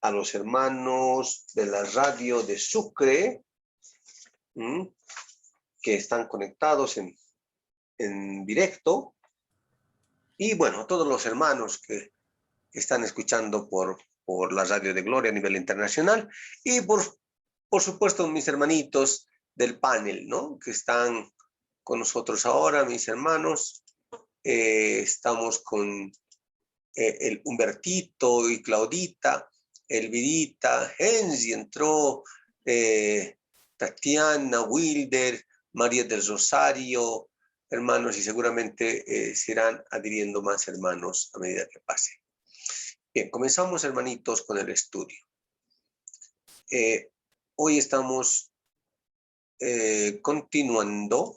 a los hermanos de la radio de Sucre, que están conectados en directo, y bueno, a todos los hermanos que están escuchando por la radio de Gloria a nivel internacional, y por supuesto mis hermanitos del panel, ¿no? Que están con nosotros ahora, mis hermanos. Estamos con el Humbertito y Claudita, Elvidita, Hensi entró, Tatiana, Wilder, María del Rosario, hermanos, y seguramente se irán adhiriendo más hermanos a medida que pase. Bien, comenzamos, hermanitos, con el estudio. Hoy estamos continuando,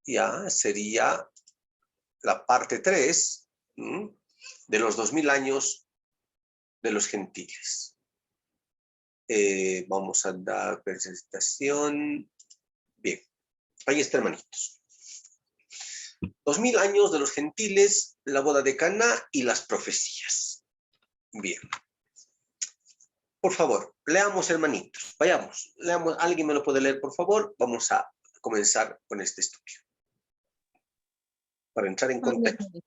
ya sería la parte 3 de los 2000 años de los gentiles. Vamos a dar presentación. Bien, ahí está, hermanitos. 2000 años de los gentiles, la boda de Caná y las profecías. Bien. Por favor, leamos, hermanitos. Vayamos, leamos. ¿Alguien me lo puede leer, por favor? Vamos a comenzar con este estudio. Para entrar en contexto.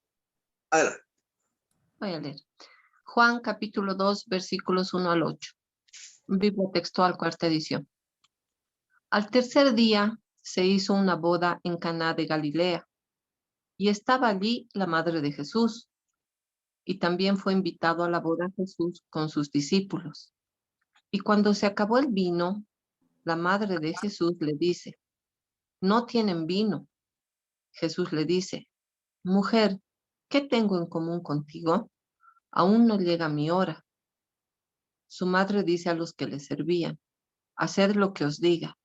Adelante. Voy a leer. Juan capítulo 2, versículos 1 al 8. Biblia textual, cuarta edición. Al tercer día se hizo una boda en Caná de Galilea, y estaba allí la madre de Jesús, y también fue invitado a la boda Jesús con sus discípulos. Y cuando se acabó el vino, la madre de Jesús le dice: no tienen vino. Jesús le dice: mujer, ¿qué tengo en común contigo? Aún no llega mi hora. Su madre dice a los que le servían: haced lo que os diga.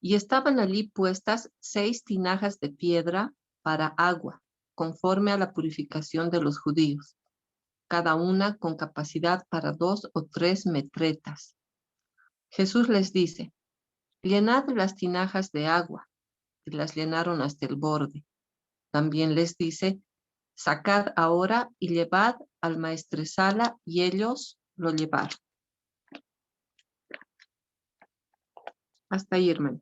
Y estaban allí puestas 6 tinajas de piedra para agua, conforme a la purificación de los judíos, cada una con capacidad para 2 o 3 metretas. Jesús les dice: llenad las tinajas de agua, y las llenaron hasta el borde. También les dice: sacad ahora y llevad al maestresala, y ellos lo llevaron. Hasta ahí, hermano.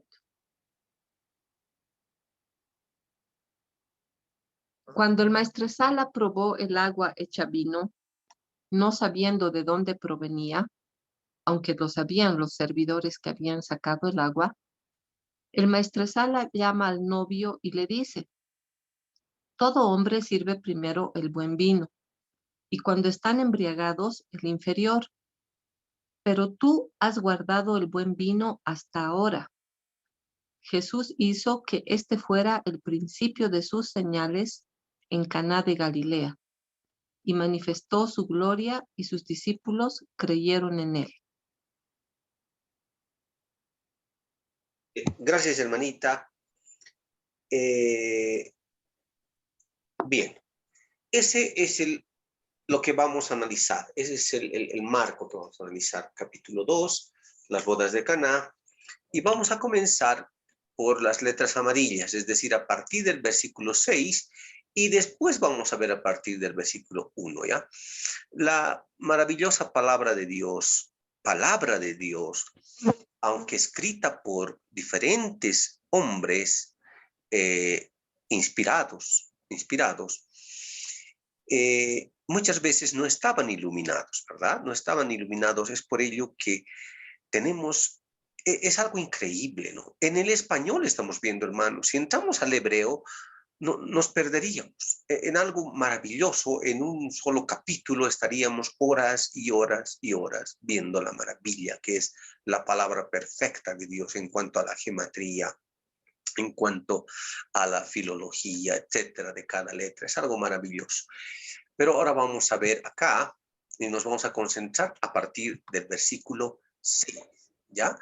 Cuando el maestresala probó el agua hecha vino, no sabiendo de dónde provenía, aunque lo sabían los servidores que habían sacado el agua, el maestresala llama al novio y le dice: todo hombre sirve primero el buen vino, y cuando están embriagados, el inferior. Pero tú has guardado el buen vino hasta ahora. Jesús hizo que este fuera el principio de sus señales en Caná de Galilea, y manifestó su gloria, y sus discípulos creyeron en él. Gracias, hermanita. Bien, ese es lo que vamos a analizar. Ese es el marco que vamos a analizar. Capítulo 2, las bodas de Caná. Y vamos a comenzar por las letras amarillas, es decir, a partir del versículo 6, y después vamos a ver a partir del versículo 1, ¿ya? La maravillosa palabra de Dios, aunque escrita por diferentes hombres inspirados, muchas veces no estaban iluminados, ¿verdad? No estaban iluminados, es por ello que tenemos, es algo increíble, ¿no? En el español estamos viendo, hermanos, si entramos al hebreo, no, nos perderíamos en algo maravilloso. En un solo capítulo estaríamos horas y horas y horas viendo la maravilla que es la palabra perfecta de Dios en cuanto a la gematría, en cuanto a la filología, etcétera, de cada letra. Es algo maravilloso. Pero ahora vamos a ver acá y nos vamos a concentrar a partir del versículo 6, ¿ya?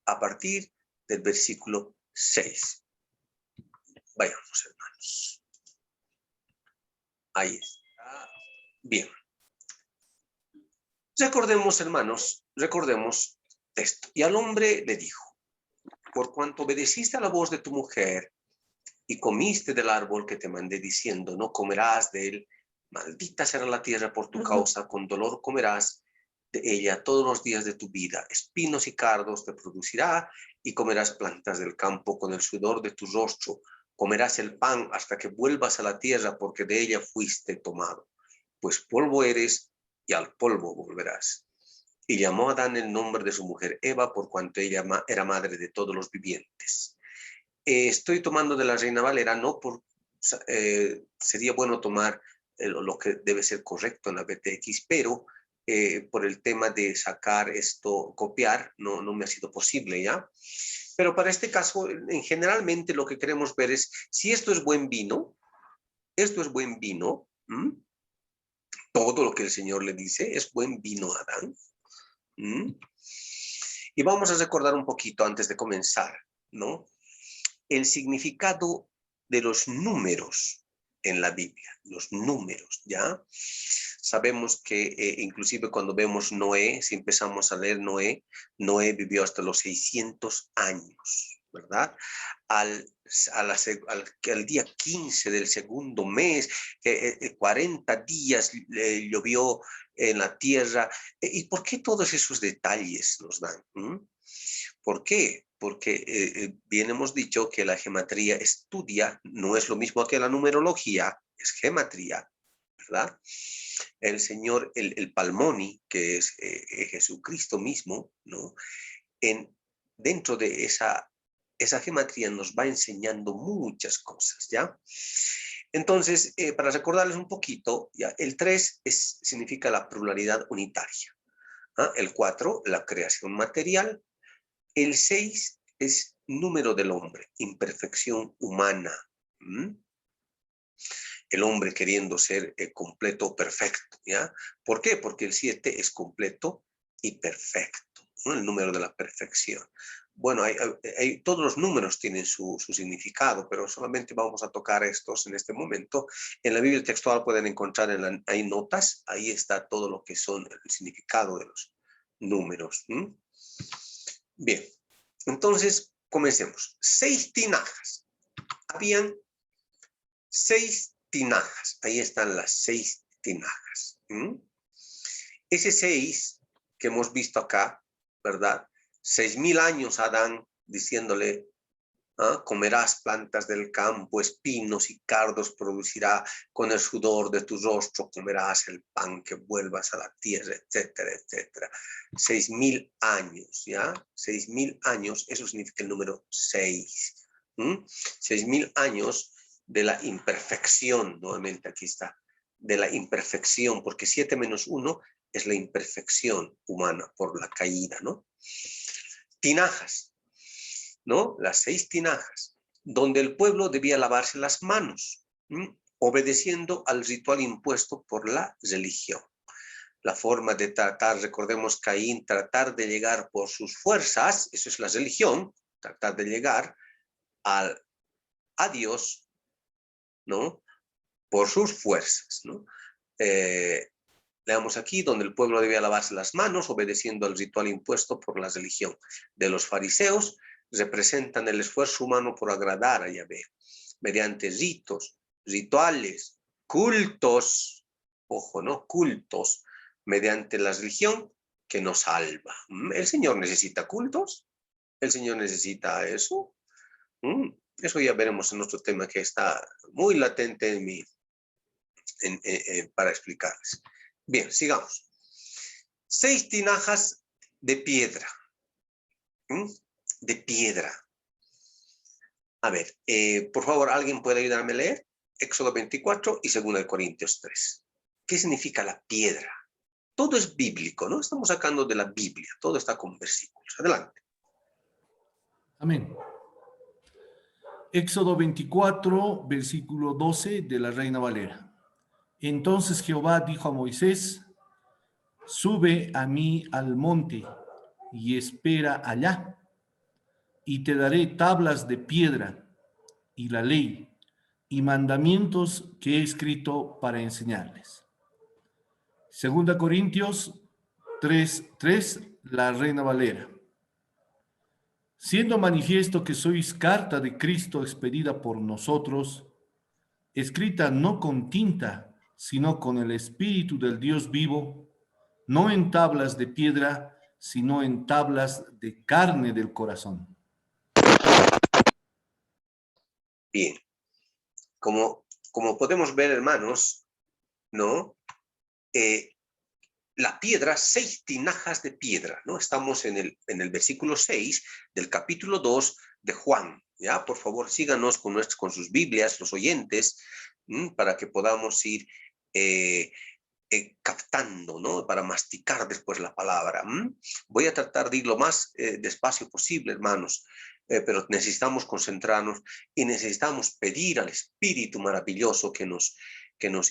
A partir del versículo 6. Vayamos, hermanos. Ahí está. Bien. Recordemos, hermanos, recordemos esto. Y al hombre le dijo: por cuanto obedeciste a la voz de tu mujer y comiste del árbol que te mandé diciendo, no comerás de él, maldita será la tierra por tu causa, con dolor comerás de ella todos los días de tu vida. Espinos y cardos te producirá y comerás plantas del campo con el sudor de tu rostro. Comerás el pan hasta que vuelvas a la tierra porque de ella fuiste tomado. Pues polvo eres y al polvo volverás. Y llamó a Adán el nombre de su mujer Eva por cuanto ella era madre de todos los vivientes. Estoy tomando de la Reina Valera, no por... sería bueno tomar lo que debe ser correcto en la BTX, pero por el tema de sacar esto, copiar, no me ha sido posible, ¿ya? Pero para este caso, generalmente lo que queremos ver es si esto es buen vino, esto es buen vino, todo lo que el Señor le dice es buen vino, Adán. Y vamos a recordar un poquito antes de comenzar, ¿no? El significado de los números en la Biblia, los números, ¿ya? Sabemos que inclusive cuando vemos Noé, si empezamos a leer Noé vivió hasta los 600 años, ¿verdad? Al día 15 del segundo mes, 40 días llovió en la tierra. ¿Y por qué todos esos detalles nos dan? ¿Por qué? Porque bien hemos dicho que la gematría estudia, no es lo mismo que la numerología, es gematría, ¿verdad? El Señor, el Palmoni, que es Jesucristo mismo, ¿no? Dentro de esa gematría nos va enseñando muchas cosas, ¿ya? Entonces, para recordarles un poquito, ¿ya? El 3 significa la pluralidad unitaria. ¿Ah? El 4, la creación material. El 6 es número del hombre, imperfección humana. El hombre queriendo ser completo, perfecto, ¿ya? ¿Por qué? Porque el 7 es completo y perfecto, ¿no? El número de la perfección. Bueno, todos los números tienen su significado, pero solamente vamos a tocar estos en este momento. En la Biblia textual pueden encontrar, hay notas, ahí está todo lo que son el significado de los números. Bien, entonces comencemos. 6 tinajas. Habían 6 tinajas. Ahí están las 6 tinajas. Ese 6 que hemos visto acá, ¿verdad? 6.000 años Adán diciéndole, comerás plantas del campo, espinos y cardos producirá, con el sudor de tu rostro comerás el pan que vuelvas a la tierra, etcétera, etcétera. 6.000 años, ¿ya? 6.000 años, eso significa el número 6. 6.000 años de la imperfección, nuevamente aquí está, de la imperfección, porque 7 menos 1 es la imperfección humana por la caída, ¿no? Tinajas, ¿no? Las 6 tinajas, donde el pueblo debía lavarse las manos, obedeciendo al ritual impuesto por la religión. La forma de tratar, recordemos Caín, tratar de llegar por sus fuerzas, eso es la religión, tratar de llegar a Dios, ¿no? Por sus fuerzas, ¿no? Leamos aquí, donde el pueblo debía lavarse las manos, obedeciendo al ritual impuesto por la religión. De los fariseos, representan el esfuerzo humano por agradar a Yahvé, mediante ritos, rituales, cultos, ojo, ¿no? Cultos, mediante la religión que nos salva. ¿El Señor necesita cultos? ¿El Señor necesita eso? Eso ya veremos en otro tema que está muy latente en mí para explicarles. Bien, sigamos. 6 tinajas de piedra. De piedra. A ver, por favor, ¿alguien puede ayudarme a leer? Éxodo 24 y 2 Corintios 3. ¿Qué significa la piedra? Todo es bíblico, ¿no? Estamos sacando de la Biblia. Todo está con versículos. Adelante. Amén. Éxodo 24, versículo 12 de la Reina Valera. Entonces Jehová dijo a Moisés, sube a mí al monte y espera allá, y te daré tablas de piedra y la ley y mandamientos que he escrito para enseñarles. 2 Corintios 3:3, la Reina Valera. Siendo manifiesto que sois carta de Cristo expedida por nosotros, escrita no con tinta, sino con el Espíritu del Dios vivo, no en tablas de piedra, sino en tablas de carne del corazón. Bien, como podemos ver, hermanos, ¿no? La piedra, 6 tinajas de piedra, ¿no? Estamos en el versículo 6 del capítulo 2 de Juan, ¿ya? Por favor, síganos con sus Biblias, los oyentes, para que podamos ir captando, ¿no? Para masticar después la palabra. Voy a tratar de ir lo más despacio posible, hermanos, pero necesitamos concentrarnos y necesitamos pedir al Espíritu maravilloso que nos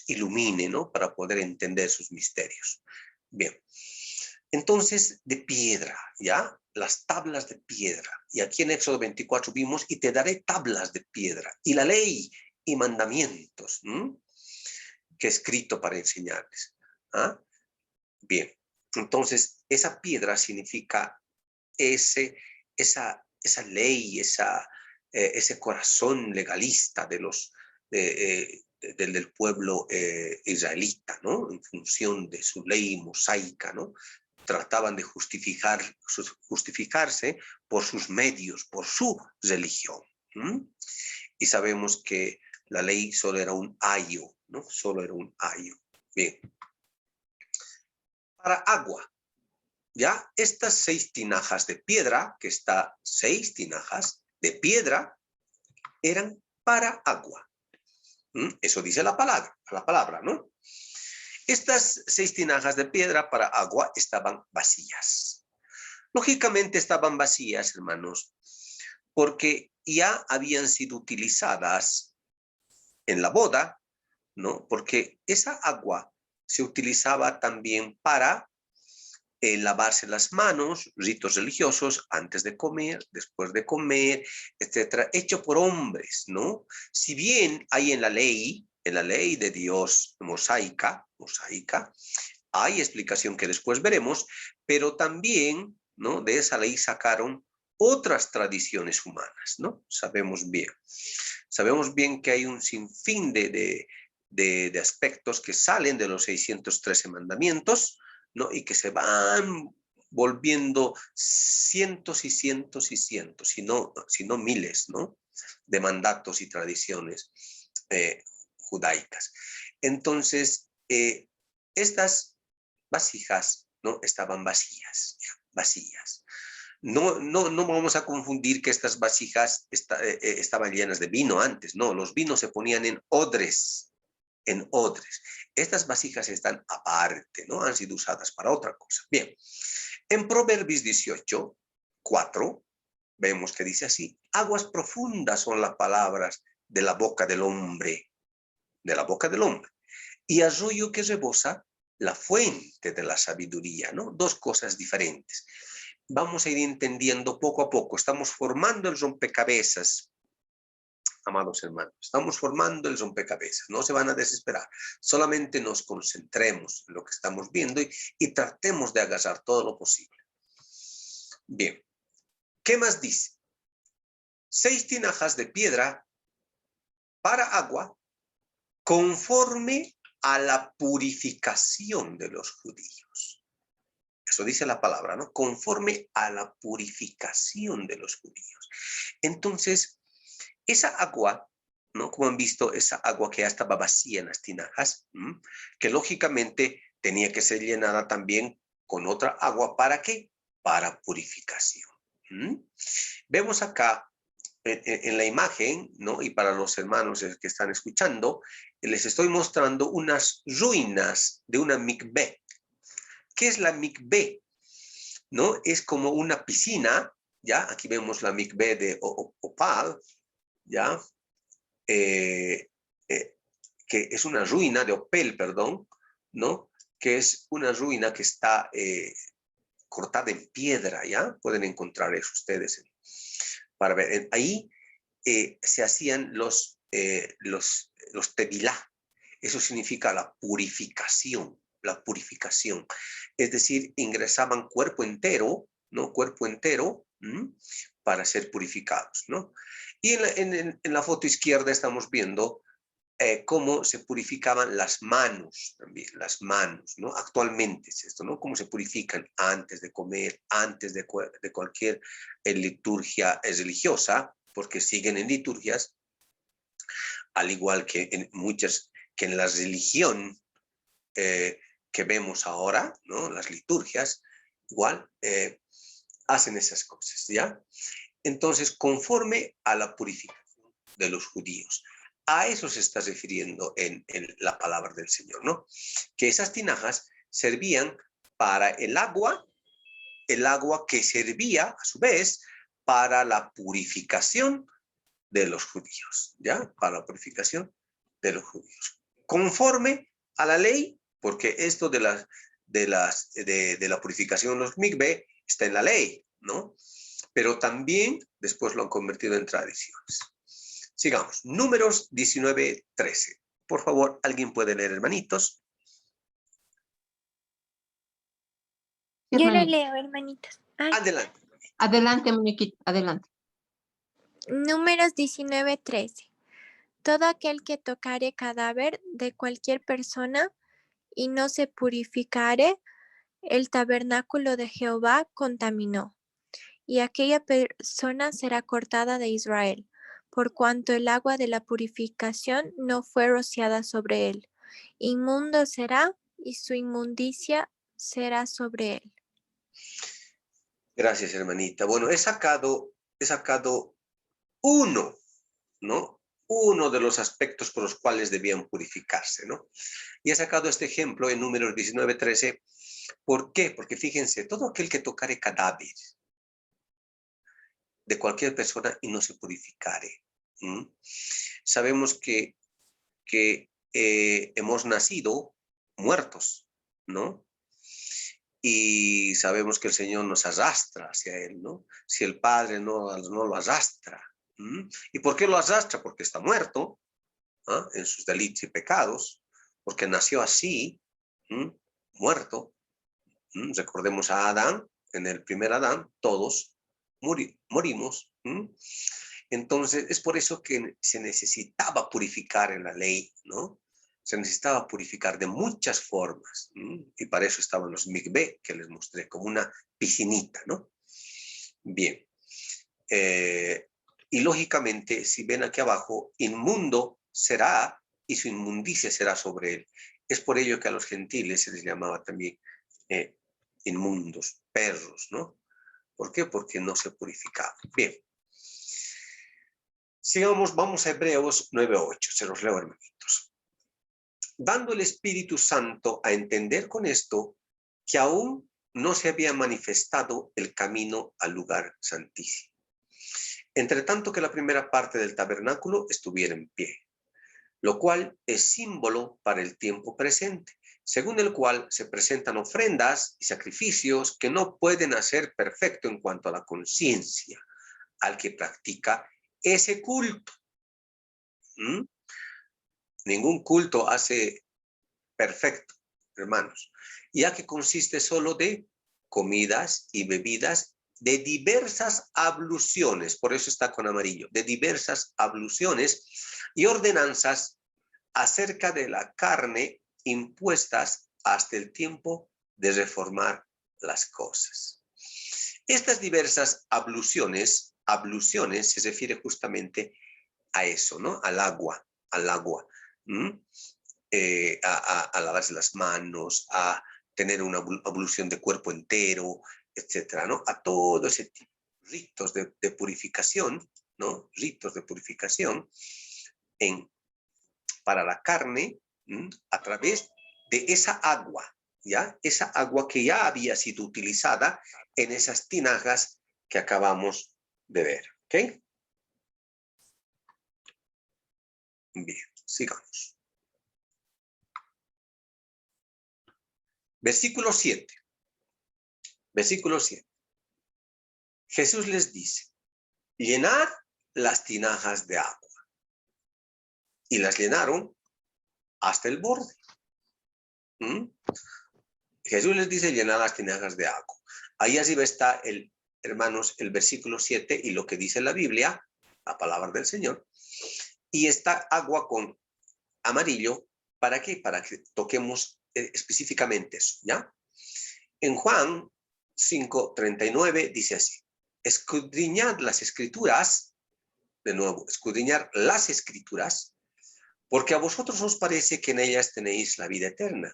ilumine, ¿no? Para poder entender sus misterios. Bien, entonces de piedra, ¿ya? Las tablas de piedra. Y aquí en Éxodo 24 vimos, y te daré tablas de piedra, y la ley y mandamientos, que he escrito para enseñarles. ¿Ah? Bien, entonces esa piedra significa esa ley, ese corazón legalista del pueblo israelita, ¿no? En función de su ley mosaica, ¿no? Trataban de justificarse por sus medios, por su religión. Y sabemos que la ley solo era un ayo, ¿no? Solo era un ayo. Bien. Para agua, ¿ya? Estas 6 tinajas de piedra, que está 6 tinajas de piedra, eran para agua. Eso dice la palabra, ¿no? Estas 6 tinajas de piedra para agua estaban vacías. Lógicamente estaban vacías, hermanos, porque ya habían sido utilizadas en la boda, ¿no? Porque esa agua se utilizaba también para lavarse las manos, ritos religiosos, antes de comer, después de comer, etcétera, hecho por hombres, ¿no? Si bien hay en la ley de Dios mosaica, hay explicación que después veremos, pero también, ¿no? De esa ley sacaron otras tradiciones humanas, ¿no? Sabemos bien que hay un sinfín de aspectos que salen de los 613 mandamientos, ¿no? Y que se van volviendo cientos y cientos y cientos, si no miles, ¿no? De mandatos y tradiciones judaicas. Entonces, estas vasijas, ¿no? Estaban vacías. No vamos a confundir que estas vasijas estaban llenas de vino antes. No, los vinos se ponían en odres. Estas vasijas están aparte, ¿no? Han sido usadas para otra cosa. Bien, en Proverbios 18, 4, vemos que dice así: aguas profundas son las palabras de la boca del hombre, y arroyo que rebosa la fuente de la sabiduría, ¿no? Dos cosas diferentes. Vamos a ir entendiendo poco a poco. Estamos formando el rompecabezas, amados hermanos. Estamos formando el rompecabezas. No se van a desesperar. Solamente nos concentremos en lo que estamos viendo y tratemos de agarrar todo lo posible. Bien. ¿Qué más dice? 6 tinajas de piedra para agua, conforme a la purificación de los judíos. Eso dice la palabra, ¿no? Conforme a la purificación de los judíos. Entonces, esa agua, ¿no? Como han visto, esa agua que ya estaba vacía en las tinajas, que lógicamente tenía que ser llenada también con otra agua. ¿Para qué? Para purificación. Vemos acá en la imagen, ¿no? Y para los hermanos que están escuchando, les estoy mostrando unas ruinas de una mikveh. ¿Qué es la mikveh? ¿No? Es como una piscina, ¿ya? Aquí vemos la mikveh de Opal, ¿ya? Que es una ruina de Opel, perdón, ¿no? Que es una ruina que está cortada en piedra, ¿ya? Pueden encontrar eso ustedes para ver. Ahí se hacían los tevilá. Eso significa la purificación. Es decir, ingresaban cuerpo entero, ¿no? Cuerpo entero, para ser purificados, ¿no? Y en la foto izquierda estamos viendo cómo se purificaban las manos también, las manos, ¿no? Actualmente es esto, ¿no? Cómo se purifican antes de comer, antes de cualquier liturgia religiosa, porque siguen en liturgias, al igual que en muchas, que en la religión que vemos ahora, ¿no? Las liturgias, igual, hacen esas cosas, ¿ya? Entonces, conforme a la purificación de los judíos. A eso se está refiriendo en la palabra del Señor, ¿no? Que esas tinajas servían para el agua que servía, a su vez, para la purificación de los judíos, ¿ya? Para la purificación de los judíos. Conforme a la ley, porque esto de la purificación de los mikve está en la ley, ¿no? Pero también después lo han convertido en tradiciones. Sigamos. Números 19:13. Por favor, ¿alguien puede leer, hermanitos? Yo lo Hermanito. leo, hermanitos. Ay. Adelante. Adelante, muñequito, adelante. Números 19:13. Todo aquel que tocare cadáver de cualquier persona y no se purificare, el tabernáculo de Jehová contaminó, y aquella persona será cortada de Israel, por cuanto el agua de la purificación no fue rociada sobre él. Inmundo será, y su inmundicia será sobre él. Gracias, hermanita. Bueno, he sacado uno, ¿no? Uno de los aspectos por los cuales debían purificarse, ¿no? Y he sacado este ejemplo en Números 19:13. ¿Por qué? Porque fíjense, todo aquel que tocare cadáver de cualquier persona y no se purificare. Sabemos que hemos nacido muertos, ¿no? Y sabemos que el Señor nos arrastra hacia Él, ¿no? Si el Padre no lo arrastra. ¿Y por qué lo arrastra? Porque está muerto, ¿ah? En sus delitos y pecados, porque nació así, muerto. Recordemos a Adán, en el primer Adán, todos morimos. Entonces, es por eso que se necesitaba purificar en la ley, ¿no? Se necesitaba purificar de muchas formas. Y para eso estaban los mikveh, que les mostré, como una piscinita, ¿no? Bien. Y lógicamente, si ven aquí abajo, inmundo será y su inmundicia será sobre él. Es por ello que a los gentiles se les llamaba también inmundos, perros, ¿no? ¿Por qué? Porque no se purificaban. Bien. Sigamos, vamos a Hebreos 9:8. Se los leo, hermanitos. Dando el Espíritu Santo a entender con esto que aún no se había manifestado el camino al lugar santísimo. Entre tanto que la primera parte del tabernáculo estuviera en pie, lo cual es símbolo para el tiempo presente, según el cual se presentan ofrendas y sacrificios que no pueden hacer perfecto en cuanto a la conciencia al que practica ese culto. Ningún culto hace perfecto, hermanos, ya que consiste solo de comidas y bebidas de diversas abluciones, por eso está con amarillo, de diversas abluciones y ordenanzas acerca de la carne impuestas hasta el tiempo de reformar las cosas. Estas diversas abluciones se refiere justamente a eso, ¿no? Al agua. A lavarse las manos, a tener una ablución de cuerpo entero, etcétera, ¿no? A todo ese tipo de ritos de purificación, ¿no? Ritos de purificación para la carne, a través de esa agua, ¿ya? Esa agua que ya había sido utilizada en esas tinajas que acabamos de ver, ¿ok? Bien, sigamos. Versículo 7. Versículo 7. Jesús les dice, llenad las tinajas de agua. Y las llenaron hasta el borde. Jesús les dice, llenad las tinajas de agua. Ahí arriba está, hermanos, el versículo 7 y lo que dice la Biblia, la palabra del Señor. Y esta agua con amarillo. ¿Para qué? Para que toquemos específicamente eso, ¿ya? En Juan 5:39 dice así: escudriñad las escrituras, de nuevo, escudriñar las escrituras, porque a vosotros os parece que en ellas tenéis la vida eterna.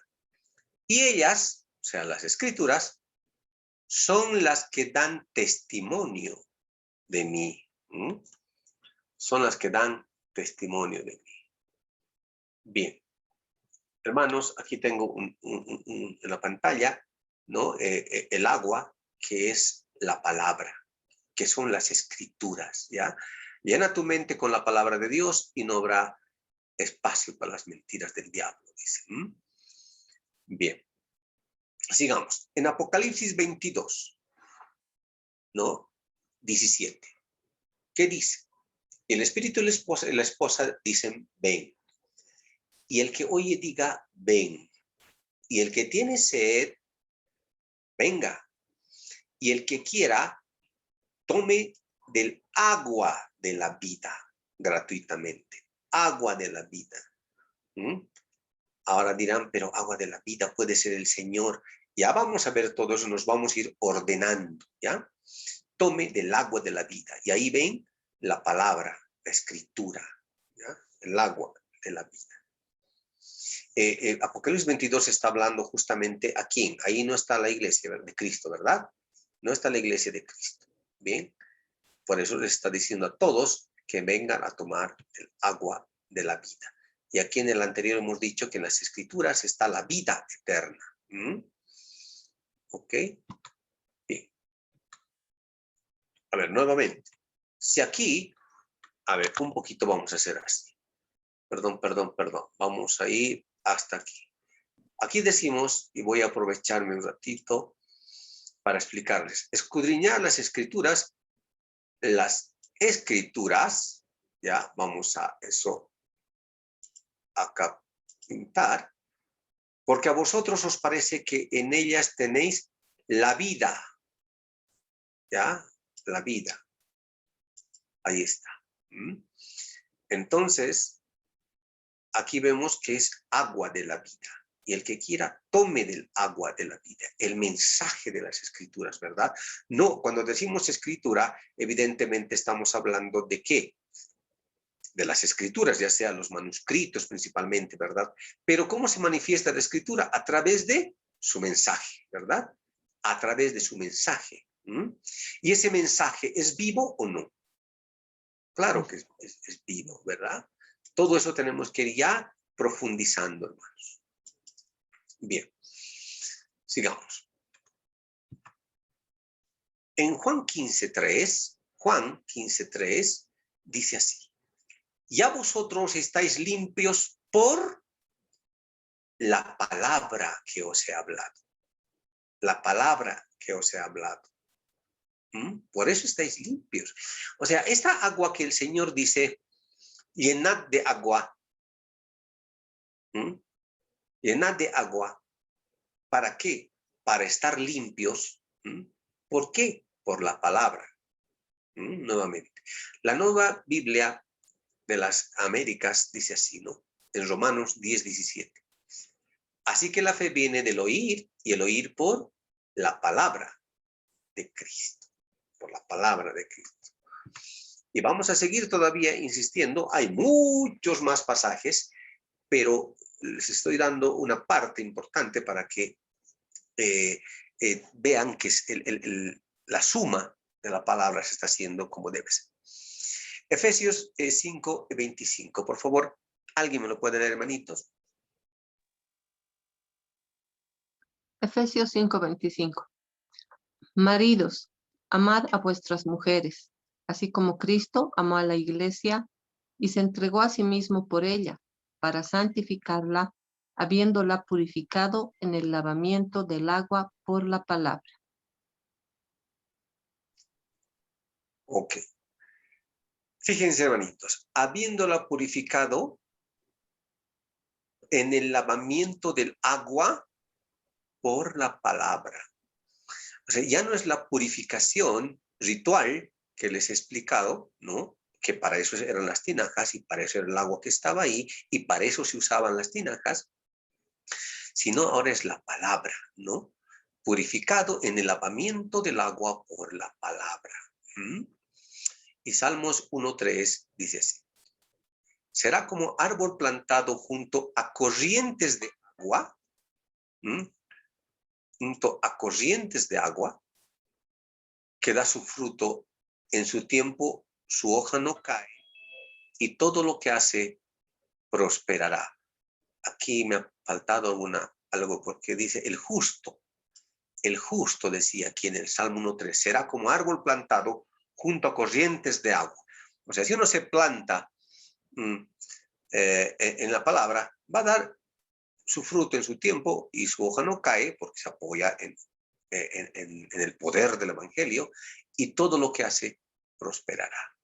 Y ellas, o sea, las escrituras, son las que dan testimonio de mí. ¿Mm? Son las que dan testimonio de mí. Bien. Hermanos, aquí tengo en la pantalla, ¿no? El agua, que es la palabra, que son las escrituras, ¿ya? Llena tu mente con la palabra de Dios y no habrá espacio para las mentiras del diablo, dice. Bien, sigamos. En Apocalipsis 22, ¿no? 17. ¿Qué dice? El espíritu y la esposa dicen, ven. Y el que oye diga, ven. Y el que tiene sed, venga. Y el que quiera, tome del agua de la vida gratuitamente. Agua de la vida. Ahora dirán, pero agua de la vida puede ser el Señor. Ya vamos a ver todo eso, nos vamos a ir ordenando, ¿ya? Tome del agua de la vida. Y ahí ven la palabra, la escritura, ¿ya? El agua de la vida. Apocalipsis 22 está hablando justamente a quién. Ahí no está la iglesia de Cristo, ¿verdad? No está la iglesia de Cristo. Bien. Por eso les está diciendo a todos que vengan a tomar el agua de la vida. Y aquí en el anterior hemos dicho que en las escrituras está la vida eterna. ¿Ok? Bien. A ver, nuevamente. Si aquí, a ver, un poquito vamos a hacer así. Perdón. Vamos a ir hasta aquí. Aquí decimos, y voy a aprovecharme un ratito para explicarles. Escudriñar las escrituras, ya vamos a eso acá pintar, porque a vosotros os parece que en ellas tenéis la vida, ¿ya? La vida. Ahí está. Entonces, aquí vemos que es agua de la vida. Y el que quiera, tome del agua de la vida, el mensaje de las escrituras, ¿verdad? No, cuando decimos escritura, evidentemente estamos hablando de ¿qué? De las escrituras, ya sea los manuscritos principalmente, ¿verdad? Pero ¿cómo se manifiesta la escritura? A través de su mensaje, ¿verdad? A través de su mensaje. ¿Y ese mensaje es vivo o no? Claro que es vivo, ¿verdad? Todo eso tenemos que ir ya profundizando, hermanos. Bien, sigamos. En Juan 15:3 dice así: ya vosotros estáis limpios por la palabra que os he hablado. La palabra que os he hablado. Por eso estáis limpios. O sea, esta agua que el Señor dice, llenad de agua. Llenad de agua. ¿Para qué? Para estar limpios. ¿Por qué? Por la palabra. Nuevamente. La Nueva Biblia de las Américas dice así, ¿no? En Romanos 10:17. Así que la fe viene del oír y el oír por la palabra de Cristo. Por la palabra de Cristo. Y vamos a seguir todavía insistiendo. Hay muchos más pasajes, pero les estoy dando una parte importante para que vean que la suma de la palabra se está haciendo como debe ser. Efesios 5:25. Por favor, ¿alguien me lo puede leer, hermanitos? Efesios 5:25. Maridos, amad a vuestras mujeres, así como Cristo amó a la iglesia y se entregó a sí mismo por ella, para santificarla, habiéndola purificado en el lavamiento del agua por la palabra. Ok. Fíjense, hermanitos, habiéndola purificado en el lavamiento del agua por la palabra. O sea, ya no es la purificación ritual que les he explicado, ¿no? que para eso eran las tinajas y para eso era el agua que estaba ahí y para eso se usaban las tinajas, sino ahora es la palabra, ¿no? Purificado en el lavamiento del agua por la palabra. Y Salmos 1:3 dice así: será como árbol plantado junto a corrientes de agua, junto a corrientes de agua, que da su fruto en su tiempo, su hoja no cae, y todo lo que hace prosperará. Aquí me ha faltado algo porque dice el justo decía aquí en el Salmo 1:3, será como árbol plantado junto a corrientes de agua. O sea, si uno se planta en la palabra, va a dar su fruto en su tiempo y su hoja no cae porque se apoya en el poder del evangelio, y todo lo que hace prosperará.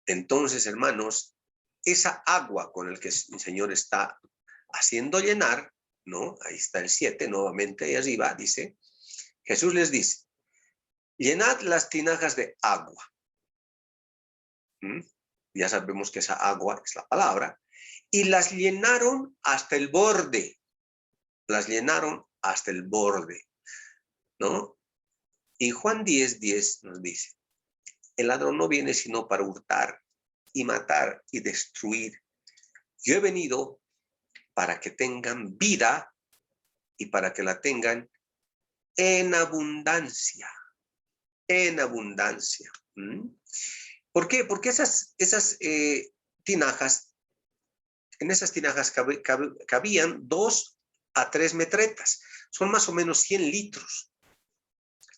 Entonces, hermanos, esa agua con el que el Señor está haciendo llenar, ¿no? Ahí está el 7, nuevamente ahí arriba, dice, Jesús les dice, llenad las tinajas de agua. Ya sabemos que esa agua es la palabra, y las llenaron hasta el borde. Las llenaron hasta el borde, ¿no? Y Juan 10:10 nos dice, el ladrón no viene sino para hurtar y matar y destruir. Yo he venido para que tengan vida y para que la tengan en abundancia. En abundancia. ¿Por qué? Porque esas tinajas, en esas tinajas cabían 2 a 3 metretas. Son más o menos 100 litros.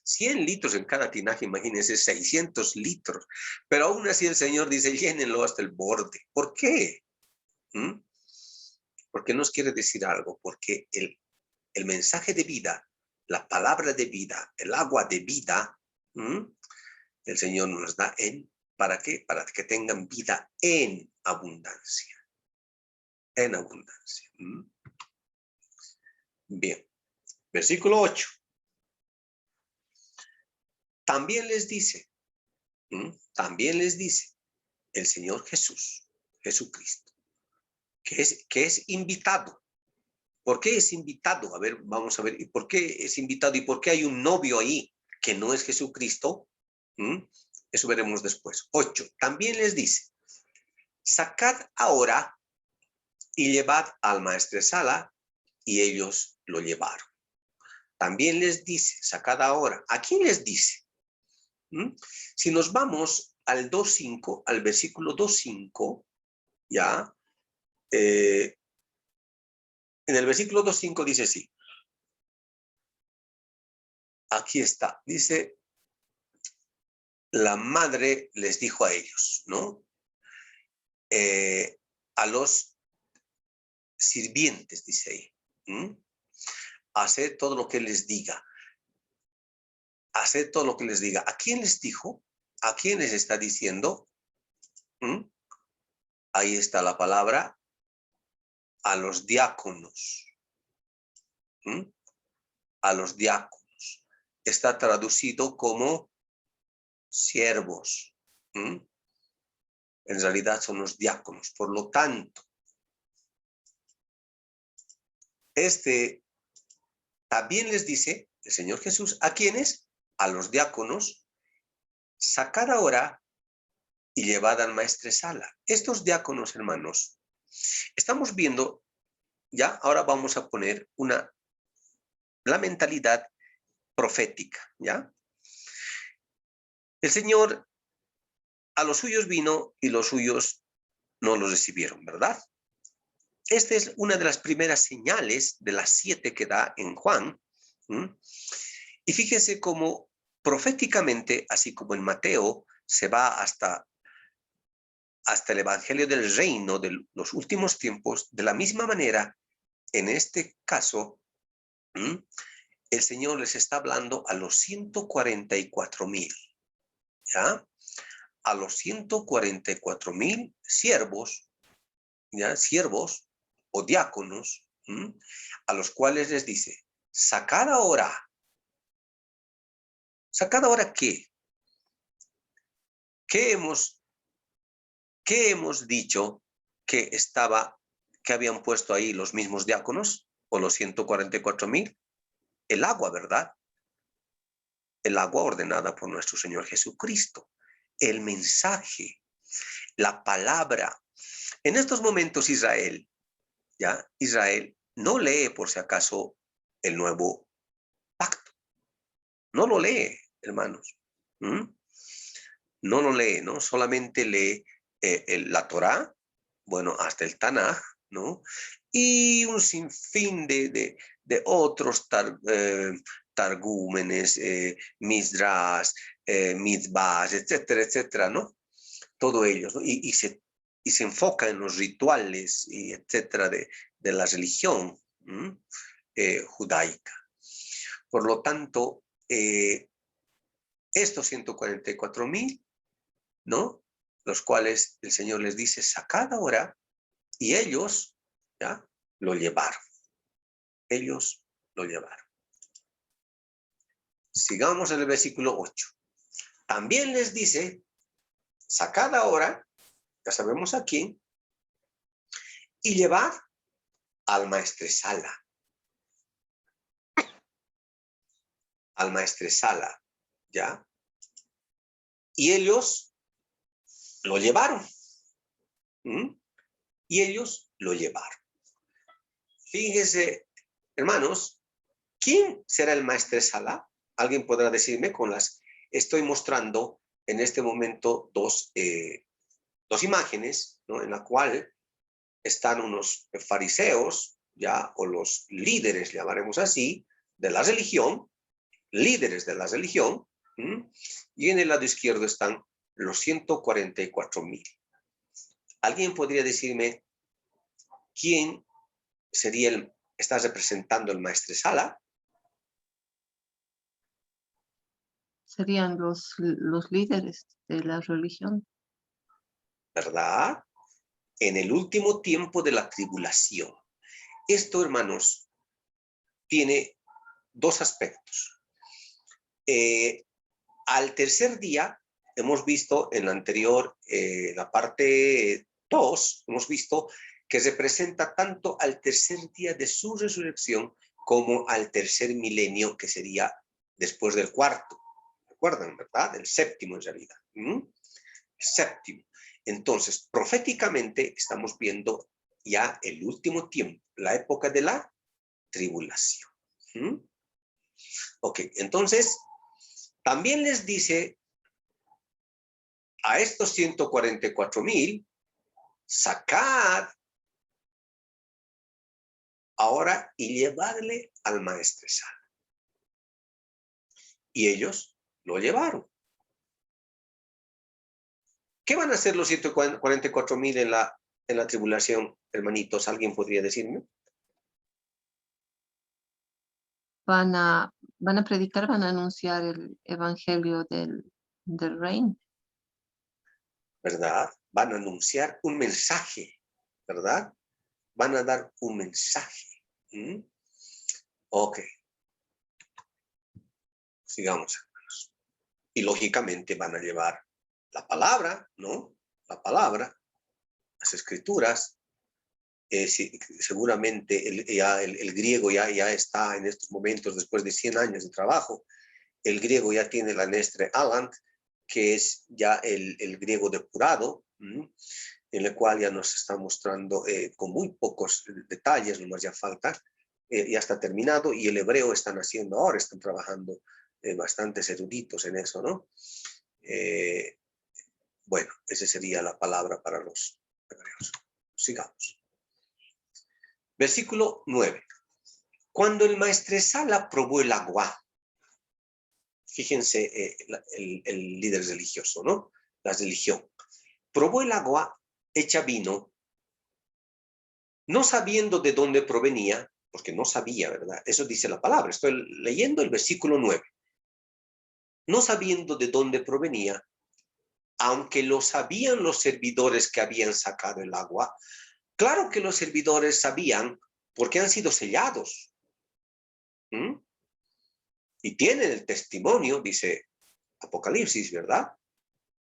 100 litros en cada tinaja, imagínense, 600 litros. Pero aún así el Señor dice, llénenlo hasta el borde. ¿Por qué? Porque nos quiere decir algo, porque el mensaje de vida, la palabra de vida, el agua de vida, el Señor nos da ¿para qué? Para que tengan vida en abundancia. En abundancia. Bien. Versículo 8. También les dice el Señor Jesucristo, que es invitado. ¿Por qué es invitado? A ver, vamos a ver, ¿y por qué es invitado? ¿Y por qué hay un novio ahí que no es Jesucristo? Eso veremos después. 8. También les dice, sacad ahora y llevad al maestresala, y ellos lo llevaron. También les dice, sacad ahora. ¿A quién les dice? Si nos vamos al 2:5, al versículo 2:5, ya, en el versículo 2:5 dice así. Aquí está, dice, la madre les dijo a ellos, ¿no? A los sirvientes, dice ahí, haced todo lo que les diga. Haced todo lo que les diga. ¿A quién les dijo? ¿A quién les está diciendo? Ahí está la palabra, a los diáconos. A los diáconos. Está traducido como siervos. En realidad son los diáconos. Por lo tanto, también les dice el Señor Jesús, ¿a quiénes? A los diáconos, sacad ahora y llevad al maestresala. Estos diáconos, hermanos, estamos viendo, ya, ahora vamos a poner la mentalidad profética, ¿ya? El Señor a los suyos vino y los suyos no los recibieron, ¿verdad? Esta es una de las primeras señales de las 7 que da en Juan. Y fíjese cómo proféticamente, así como en Mateo, se va hasta el Evangelio del Reino de los últimos tiempos, de la misma manera, en este caso, el Señor les está hablando a los 144,000, ¿ya? A los 144,000 siervos, ¿ya? Siervos o diáconos, a los cuales les dice, sacad ahora. ¿Sacad ahora qué? ¿Qué hemos dicho que habían puesto ahí los mismos diáconos o los 144,000? El agua, ¿verdad? El agua ordenada por nuestro Señor Jesucristo. El mensaje, la palabra. En estos momentos Israel no lee por si acaso el nuevo pacto. No lo lee, hermanos. No lo lee, ¿no? Solamente lee la Torá, bueno, hasta el Tanaj, ¿no? Y un sinfín de otros targúmenes, misdras, mitzvahs, etcétera, etcétera, ¿no? Todo ello, ¿no? Y se enfoca en los rituales, y etcétera, de la religión judaica. Por lo tanto, estos 144,000, ¿no? Los cuales el Señor les dice, sacad ahora, y ellos, ¿ya? Lo llevaron. Ellos lo llevaron. Sigamos en el versículo 8. También les dice, sacad ahora, ya sabemos a quién, y llevad al maestresala. Al maestresala, ¿ya? Y ellos lo llevaron. Y ellos lo llevaron. Fíjense, hermanos, ¿quién será el maestresala? Alguien podrá decirme estoy mostrando en este momento dos imágenes, ¿no? En la cual están unos fariseos, ya, o los líderes, llamaremos así, de la religión, líderes de la religión, y en el lado izquierdo están los 144,000. ¿Alguien podría decirme quién está representando el maestresala? Serían los líderes de la religión. ¿Verdad? En el último tiempo de la tribulación. Esto, hermanos, tiene dos aspectos. Al tercer día, hemos visto en la anterior, la parte 2, hemos visto que representa tanto al tercer día de su resurrección como al tercer milenio, que sería después del cuarto. ¿Recuerdan, verdad? El séptimo en realidad. Séptimo. Entonces, proféticamente estamos viendo ya el último tiempo, la época de la tribulación. Ok, entonces, también les dice a estos 144,000, sacad ahora y llevadle al maestresala. Y ellos lo llevaron. ¿Qué van a hacer los 144,000 en la tribulación, hermanitos? ¿Alguien podría decirme? Van a predicar, van a anunciar el evangelio del reino. ¿Verdad? Van a anunciar un mensaje, ¿verdad? Van a dar un mensaje. Ok. Sigamos, hermanos. Y lógicamente van a llevar la palabra, ¿no? La palabra, las escrituras. Seguramente el griego ya está en estos momentos, después de 100 años de trabajo, el griego ya tiene la nestre alant, que es ya el griego depurado, en el cual ya nos está mostrando con muy pocos detalles, nomás ya falta, ya está terminado, y el hebreo están haciendo ahora, están trabajando bastantes eruditos en eso, ¿no? Bueno, esa sería la palabra para los hebreos. Sigamos. Versículo 9. Cuando el maestresala probó el agua, fíjense el líder religioso, ¿no? La religión. Probó el agua hecha vino, no sabiendo de dónde provenía, porque no sabía, ¿verdad? Eso dice la palabra. Estoy leyendo el versículo 9. No sabiendo de dónde provenía, aunque lo sabían los servidores que habían sacado el agua. Claro que los servidores sabían porque han sido sellados. Y tienen el testimonio, dice Apocalipsis, ¿verdad?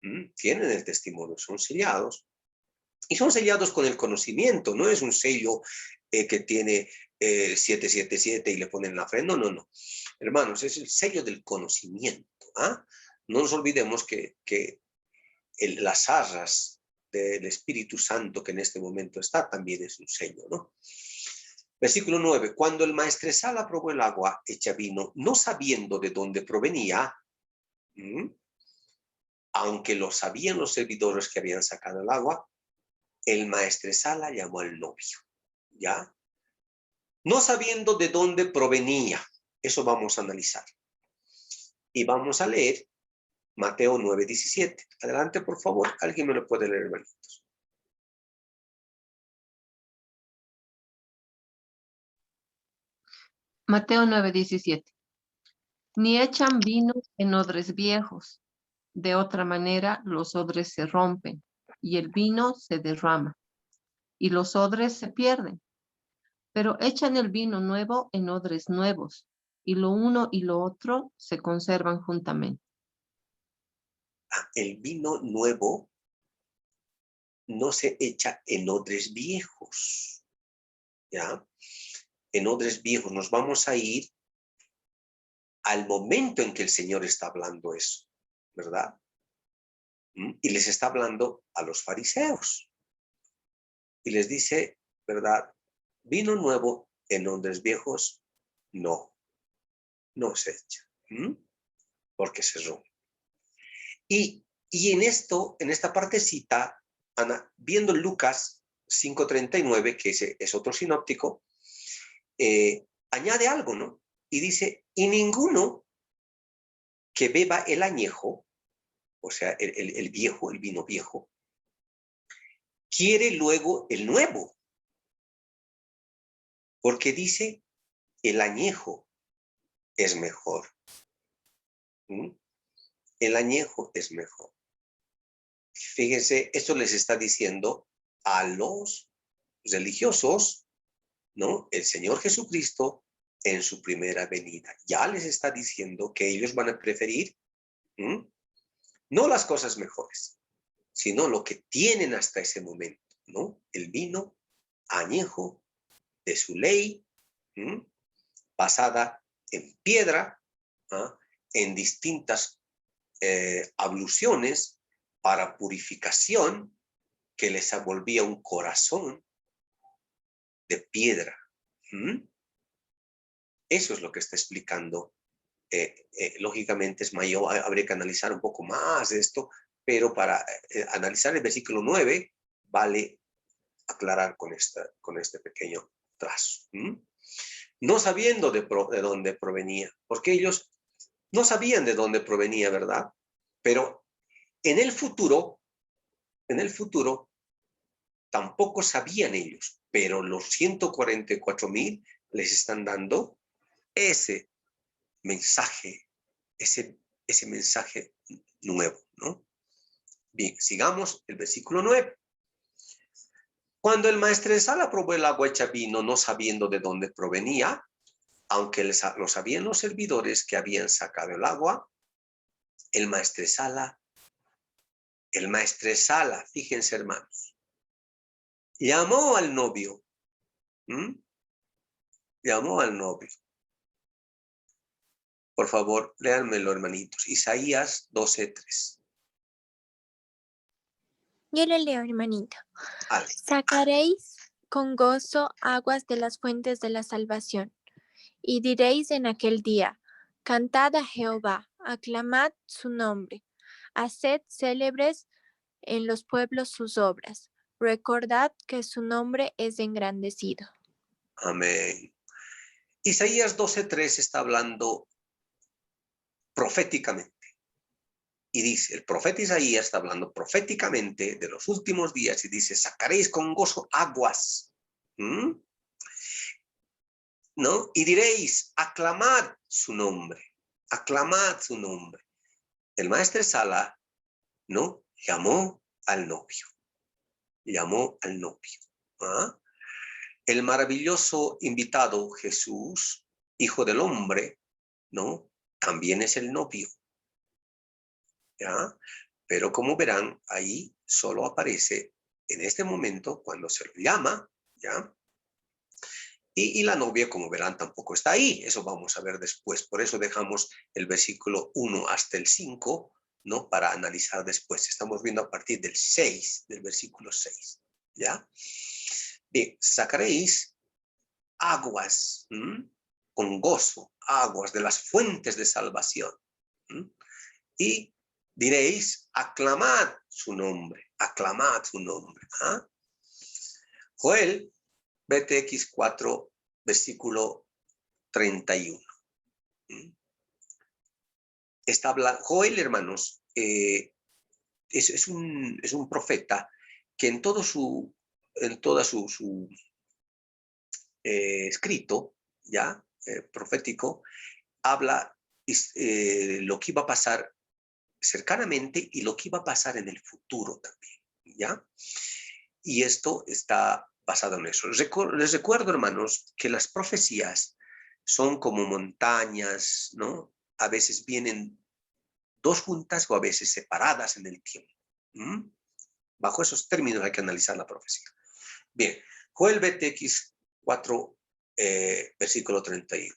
Tienen el testimonio, son sellados. Y son sellados con el conocimiento, no es un sello que tiene 777 y le ponen la frente, no. Hermanos, es el sello del conocimiento. No nos olvidemos que las arras del Espíritu Santo que en este momento está también es un sello, ¿no? Versículo 9. Cuando el maestresala probó el agua hecha vino, no sabiendo de dónde provenía, aunque lo sabían los servidores que habían sacado el agua, el maestresala llamó al novio, ¿ya? No sabiendo de dónde provenía. Eso vamos a analizar. Y vamos a leer Mateo 9:17. Adelante, por favor. ¿Alguien me lo puede leer, hermanitos? Mateo 9:17. Ni echan vino en odres viejos. De otra manera, los odres se rompen y el vino se derrama y los odres se pierden. Pero echan el vino nuevo en odres nuevos y lo uno y lo otro se conservan juntamente. El vino nuevo no se echa en odres viejos, ¿ya? En odres viejos nos vamos a ir al momento en que el Señor está hablando eso, ¿verdad? Y les está hablando a los fariseos. Y les dice, ¿verdad? Vino nuevo en odres viejos, no se echa, porque se rompe. Y en esta partecita, Ana, viendo Lucas 5:39, que es otro sinóptico, añade algo, ¿no? Y dice, y ninguno que beba el añejo, o sea, el viejo, el vino viejo, quiere luego el nuevo, porque dice, el añejo es mejor. El añejo es mejor. Fíjense, esto les está diciendo a los religiosos, ¿no? El Señor Jesucristo en su primera venida. Ya les está diciendo que ellos van a preferir no las cosas mejores, sino lo que tienen hasta ese momento, ¿no? El vino añejo de su ley, basada en piedra, en distintas abluciones para purificación, que les volvía un corazón de piedra. Eso es lo que está explicando. Lógicamente es mayor, habría que analizar un poco más de esto, pero para analizar el versículo 9 vale aclarar con este pequeño trazo. No sabiendo de dónde provenía, porque ellos no sabían de dónde provenía, ¿verdad? Pero en el futuro, tampoco sabían ellos, pero los 144,000 les están dando ese mensaje, ese mensaje nuevo, ¿no? Bien, sigamos el versículo 9. Cuando el maestresala probó el agua hecha vino, no sabiendo de dónde provenía, aunque lo sabían los servidores que habían sacado el agua, el maestresala, fíjense, hermanos, llamó al novio. Llamó al novio. Por favor, léanmelo, hermanitos. Isaías 12:3. Yo le leo, hermanito. Ale. Sacaréis con gozo aguas de las fuentes de la salvación, y diréis en aquel día, cantad a Jehová, aclamad su nombre, haced célebres en los pueblos sus obras, recordad que su nombre es engrandecido. Amén. Isaías 12:3 está hablando proféticamente. Y dice, el profeta Isaías está hablando proféticamente de los últimos días y dice, sacaréis con gozo aguas. ¿No? Y diréis, aclamad su nombre, aclamad su nombre. El maestresala, ¿no? Llamó al novio. El maravilloso invitado Jesús, Hijo del Hombre, ¿no? También es el novio. ¿Ya? Pero como verán, ahí solo aparece en este momento cuando se lo llama, ¿ya? Y la novia, como verán, tampoco está ahí. Eso vamos a ver después. Por eso dejamos el versículo 1 hasta el 5, ¿no? Para analizar después. Estamos viendo a partir del 6, del versículo 6, ¿ya? Bien, sacaréis aguas con gozo, aguas de las fuentes de salvación. Y diréis, aclamad su nombre, aclamad su nombre. ¿Ah? Joel, BTX 4, versículo 31. Joel, hermanos, es un profeta que en toda su escrito, ya, profético, habla lo que iba a pasar cercanamente y lo que iba a pasar en el futuro también, ¿ya? Y esto está basado en eso. Les recuerdo, hermanos, que las profecías son como montañas, ¿no? A veces vienen dos juntas o a veces separadas en el tiempo. Bajo esos términos hay que analizar la profecía. Bien, Joel BTX 4, versículo 31.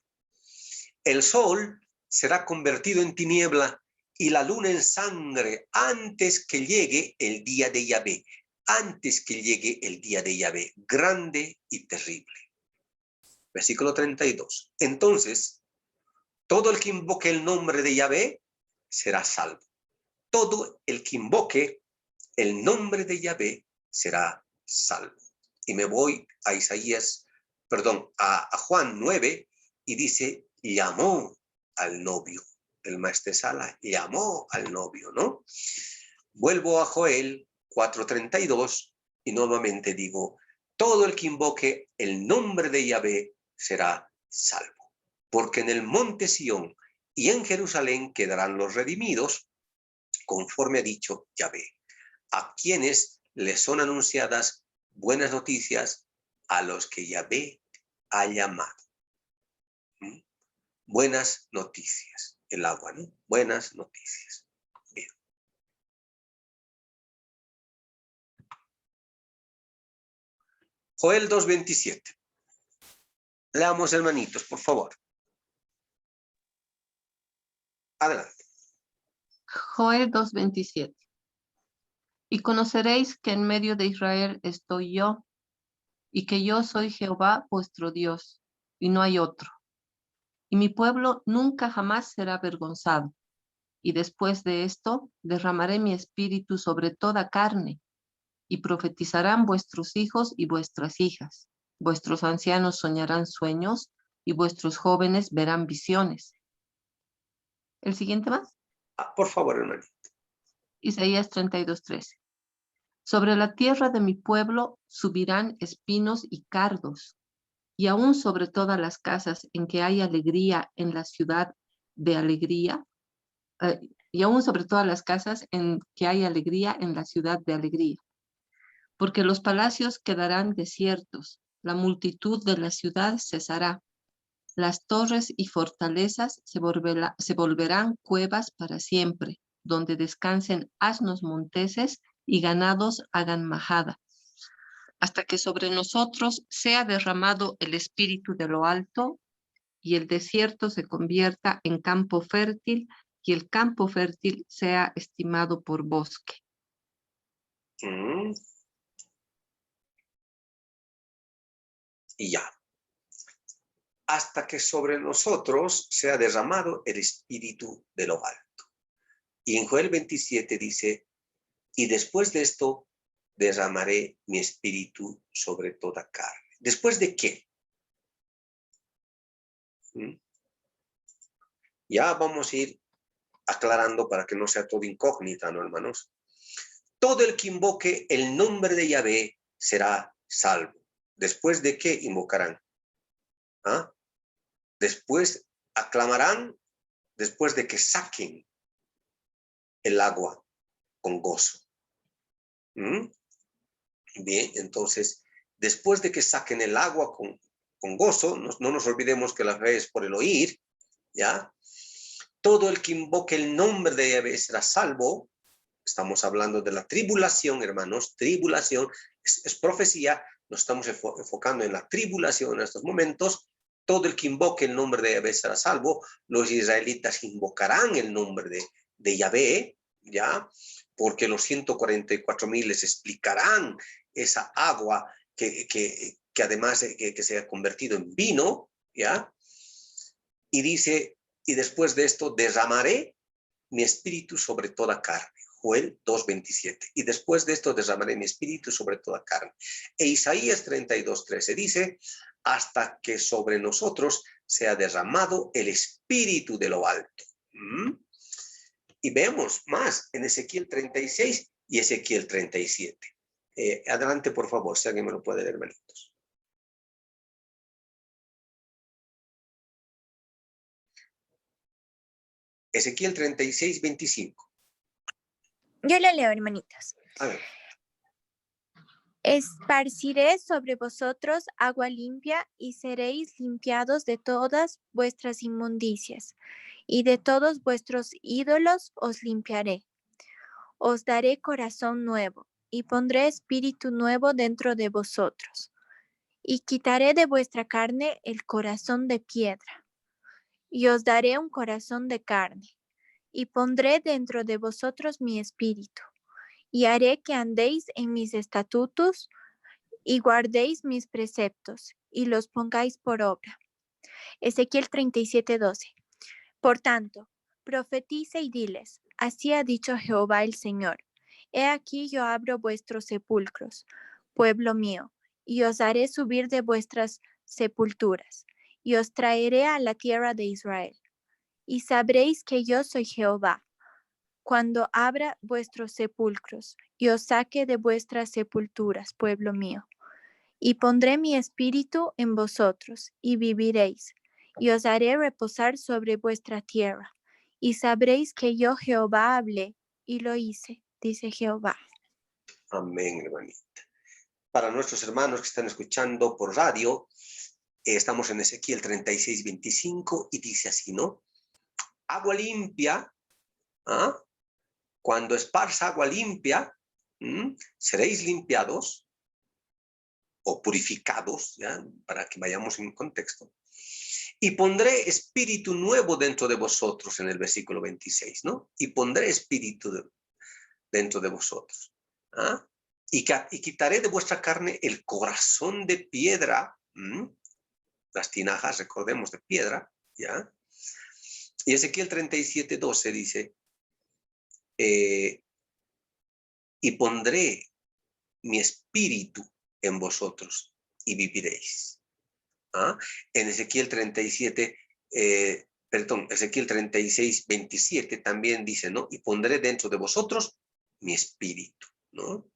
El sol será convertido en tiniebla y la luna en sangre antes que llegue el día de Yahvé, antes que llegue el día de Yahvé, grande y terrible. Versículo 32. Entonces, todo el que invoque el nombre de Yahvé será salvo. Todo el que invoque el nombre de Yahvé será salvo. Y me voy a a Juan 9 y dice, llamó al novio. El maestresala llamó al novio, ¿no? Vuelvo a Joel 4:32 y nuevamente digo, todo el que invoque el nombre de Yahvé será salvo. Porque en el monte Sión y en Jerusalén quedarán los redimidos, conforme ha dicho Yahvé, a quienes les son anunciadas buenas noticias a los que Yahvé ha llamado. Buenas noticias. El agua, ¿no? Buenas noticias. Bien. Joel 2:27. Leamos, hermanitos, por favor. Adelante. Joel 2:27. Y conoceréis que en medio de Israel estoy yo, y que yo soy Jehová vuestro Dios, y no hay otro. Y mi pueblo nunca jamás será avergonzado. Y después de esto derramaré mi espíritu sobre toda carne, y profetizarán vuestros hijos y vuestras hijas. Vuestros ancianos soñarán sueños, y vuestros jóvenes verán visiones. ¿El siguiente más? Por favor, hermanito. Isaías 32:13. Sobre la tierra de mi pueblo subirán espinos y cardos, y aún sobre todas las casas en que hay alegría en la ciudad de alegría, y aún sobre todas las casas en que hay alegría en la ciudad de alegría. Porque los palacios quedarán desiertos, la multitud de la ciudad cesará, las torres y fortalezas se volverán cuevas para siempre, donde descansen asnos monteses y ganados hagan majada, hasta que sobre nosotros sea derramado el espíritu de lo alto y el desierto se convierta en campo fértil y el campo fértil sea estimado por bosque. Y ya. Hasta que sobre nosotros sea derramado el espíritu de lo alto. Y en Joel 27 dice, y después de esto derramaré mi espíritu sobre toda carne. ¿Después de qué? Ya vamos a ir aclarando para que no sea todo incógnita, ¿no, hermanos? Todo el que invoque el nombre de Yahvé será salvo. ¿Después de qué invocarán? ¿Ah? Después aclamarán, después de que saquen el agua con gozo. Bien, entonces, después de que saquen el agua con gozo, no nos olvidemos que la fe es por el oír, ¿ya? Todo el que invoque el nombre de Yahvé será salvo, Estamos hablando de la tribulación, hermanos. Tribulación es profecía. Nos estamos enfocando en la tribulación en estos momentos. Todo el que invoque el nombre de Yahvé será salvo. Los israelitas invocarán el nombre de Yahvé, ¿ya? Porque los 144,000 les explicarán esa agua que además que se ha convertido en vino, ¿ya? Y dice, y después de esto derramaré mi espíritu sobre toda carne. Joel 2:27. Y después de esto derramaré mi espíritu sobre toda carne. E Isaías 32:13 dice, hasta que sobre nosotros sea derramado el espíritu de lo alto. Y vemos más en Ezequiel 36 y Ezequiel 37. Adelante, por favor, si alguien me lo puede leer, hermanitos. Ezequiel 36:25. Yo le leo, hermanitos. A ver. Esparciré sobre vosotros agua limpia y seréis limpiados de todas vuestras inmundicias, y de todos vuestros ídolos os limpiaré. Os daré corazón nuevo, y pondré espíritu nuevo dentro de vosotros. Y quitaré de vuestra carne el corazón de piedra, y os daré un corazón de carne, y pondré dentro de vosotros mi espíritu, y haré que andéis en mis estatutos, y guardéis mis preceptos, y los pongáis por obra. Ezequiel 37:12. Por tanto, profetice y diles, así ha dicho Jehová el Señor, he aquí yo abro vuestros sepulcros, pueblo mío, y os haré subir de vuestras sepulturas, y os traeré a la tierra de Israel. Y sabréis que yo soy Jehová, cuando abra vuestros sepulcros, y os saque de vuestras sepulturas, pueblo mío. Y pondré mi espíritu en vosotros, y viviréis, y os haré reposar sobre vuestra tierra, y sabréis que yo Jehová hablé, y lo hice, dice Jehová. Amén, hermanita. Para nuestros hermanos que están escuchando por radio, estamos en Ezequiel 36:25 y dice así, ¿no? Agua limpia, ¿ah? Cuando esparza agua limpia, seréis limpiados o purificados, ¿ya? Para que vayamos en contexto. Y pondré espíritu nuevo dentro de vosotros, en el versículo 26, ¿no? Y pondré espíritu dentro de vosotros. ¿Ah? Y quitaré de vuestra carne el corazón de piedra, las tinajas, recordemos, de piedra, ¿ya? Y Ezequiel 37:12 dice, y pondré mi espíritu en vosotros y viviréis. ¿Ah? En Ezequiel 36:27 también dice, ¿no? Y pondré dentro de vosotros mi espíritu, ¿no?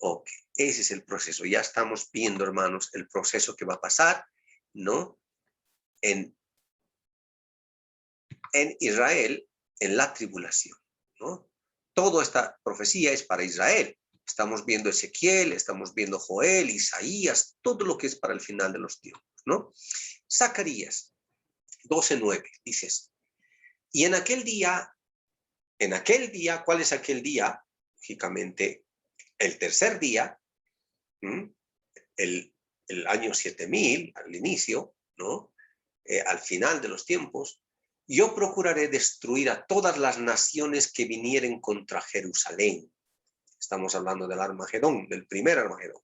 Ok, ese es el proceso. Ya estamos viendo, hermanos, el proceso que va a pasar, ¿no? En Israel, en la tribulación, ¿no? Toda esta profecía es para Israel. Estamos viendo Ezequiel, estamos viendo Joel, Isaías, todo lo que es para el final de los tiempos, ¿no? Zacarías 12:9, dices, y en aquel día, ¿cuál es aquel día? Lógicamente, el tercer día, el año 7000, al inicio, ¿no? Al final de los tiempos, yo procuraré destruir a todas las naciones que vinieren contra Jerusalén. Estamos hablando del Armagedón, del primer Armagedón.